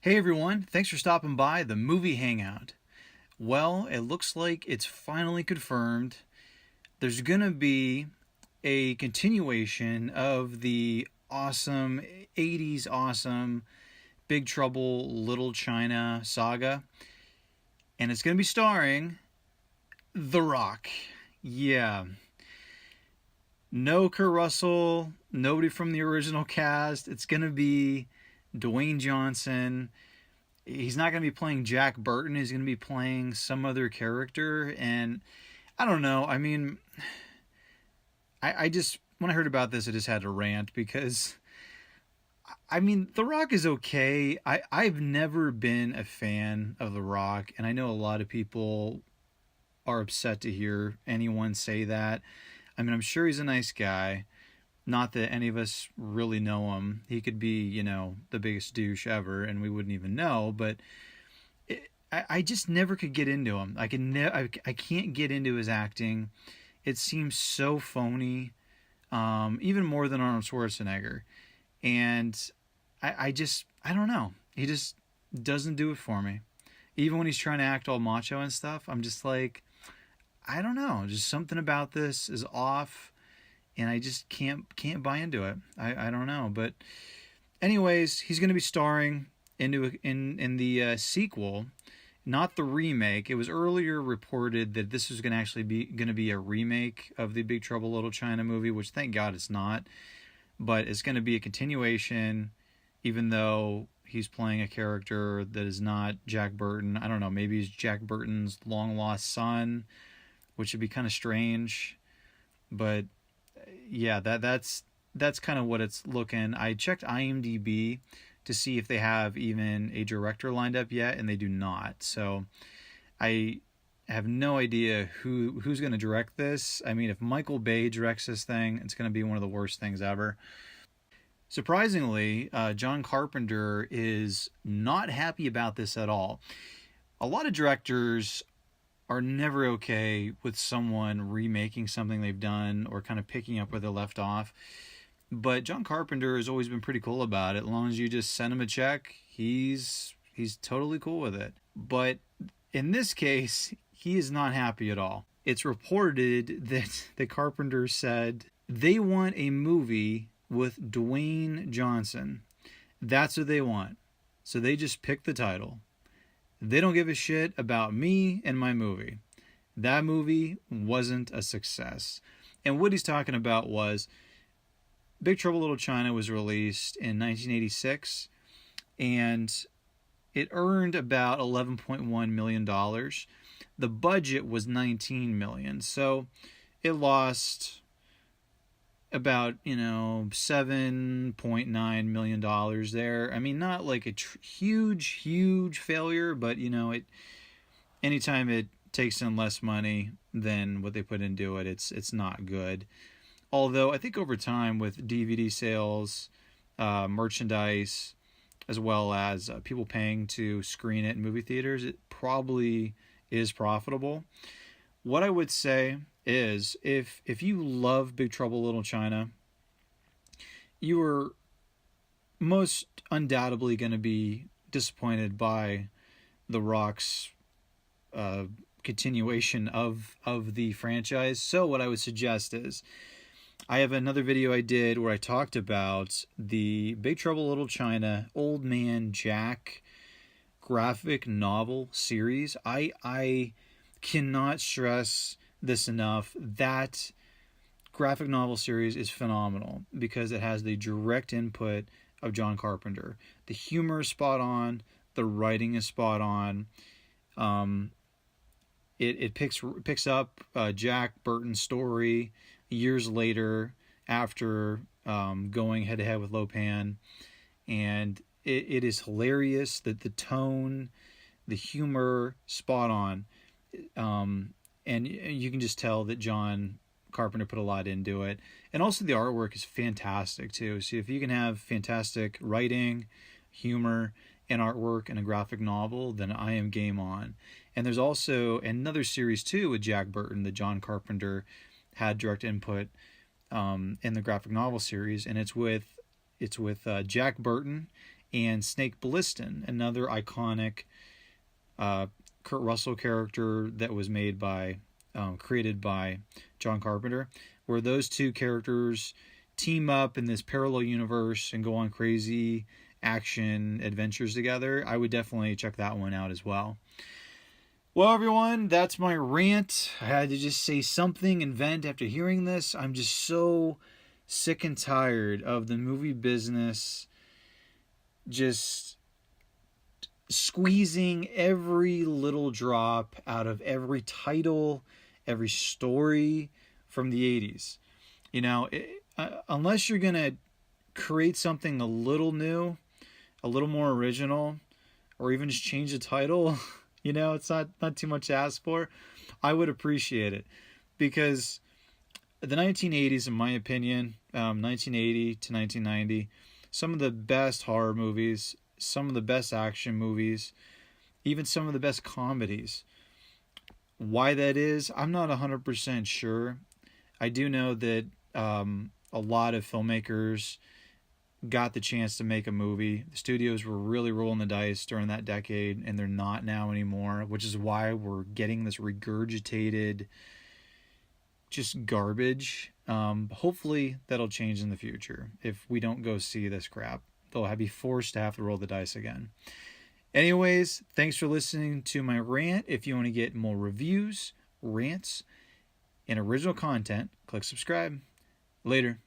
Hey everyone, thanks for stopping by the movie Hangout. Well, it looks like it's finally confirmed. There's gonna be a continuation of the awesome 80s awesome Big Trouble Little China saga, and it's gonna be starring The Rock. Yeah. No Kurt Russell, nobody from the original cast. It's gonna be Dwayne Johnson. He's not going to be playing Jack Burton. He's going to be playing some other character. And I don't know. I mean, I just, when I heard about this, I just had to rant because, I mean, The Rock is okay. I've never been a fan of The Rock. And I know a lot of people are upset to hear anyone say that. I mean, I'm sure he's a nice guy. Not that any of us really know him. He could be, the biggest douche ever, and we wouldn't even know. But I just never could get into him. I can't get into his acting. It seems so phony, even more than Arnold Schwarzenegger. And I don't know. He just doesn't do it for me. Even when he's trying to act all macho and stuff, I'm just like, I don't know. Just something about this is off. And I just can't buy into it. I don't know, but anyways, he's going to be starring in the sequel, not the remake. It was earlier reported that this was going to be a remake of the Big Trouble Little China movie, which thank God it's not. But it's going to be a continuation, even though he's playing a character that is not Jack Burton. I don't know. Maybe he's Jack Burton's long lost son, which would be kind of strange, but. Yeah, that's kind of what it's looking. I checked IMDb to see if they have even a director lined up yet, and they do not. So I have no idea who's going to direct this. I mean, if Michael Bay directs this thing, it's going to be one of the worst things ever. Surprisingly, John Carpenter is not happy about this at all. A lot of directors are never okay with someone remaking something they've done or kind of picking up where they left off. But John Carpenter has always been pretty cool about it. As long as you just send him a check, he's totally cool with it. But in this case, he is not happy at all. It's reported that the Carpenter said they want a movie with Dwayne Johnson. That's what they want. So they just picked the title. They don't give a shit about me and my movie. That movie wasn't a success. And what he's talking about was Big Trouble Little China was released in 1986, and it earned about $11.1 million. The budget was $19 million. So it lost about, $7.9 million there. I mean, not like a huge failure, but, anytime it takes in less money than what they put into it, it's not good. Although I think over time with DVD sales, merchandise, as well as people paying to screen it in movie theaters, it probably is profitable. What I would say is if you love Big Trouble Little China, you are most undoubtedly going to be disappointed by The Rock's continuation of the franchise. So what I would suggest is I have another video I did where I talked about the Big Trouble Little China Old Man Jack graphic novel series. I cannot stress this enough. That graphic novel series is phenomenal because it has the direct input of John Carpenter. The humor is spot on. The writing is spot on. It picks up Jack Burton's story years later after going head to head with Lopan, and it is hilarious. That the tone, the humor, spot on. And you can just tell that John Carpenter put a lot into it. And also the artwork is fantastic too. So if you can have fantastic writing, humor, and artwork in a graphic novel, then I am game on. And there's also another series too with Jack Burton that John Carpenter had direct input in the graphic novel series, and it's with Jack Burton and Snake Plissken, another iconic Kurt Russell character that was created by John Carpenter, where those two characters team up in this parallel universe and go on crazy action adventures together. I would definitely check that one out as well. Well, everyone, that's my rant. I had to just say something and vent after hearing this. I'm just so sick and tired of the movie business just squeezing every little drop out of every title, every story from the 80s. You know, unless you're going to create something a little new, a little more original, or even just change the title, you know, it's not too much to ask for, I would appreciate it. Because the 1980s, in my opinion, 1980 to 1990, some of the best horror movies, some of the best action movies, even some of the best comedies. Why that is, I'm not 100% sure. I do know that a lot of filmmakers got the chance to make a movie. The studios were really rolling the dice during that decade, and they're not now anymore, which is why we're getting this regurgitated just garbage. Hopefully that'll change in the future. If we don't go see this crap, they'll be forced to have to roll the dice again. Anyways, thanks for listening to my rant. If you want to get more reviews, rants, and original content, click subscribe. Later.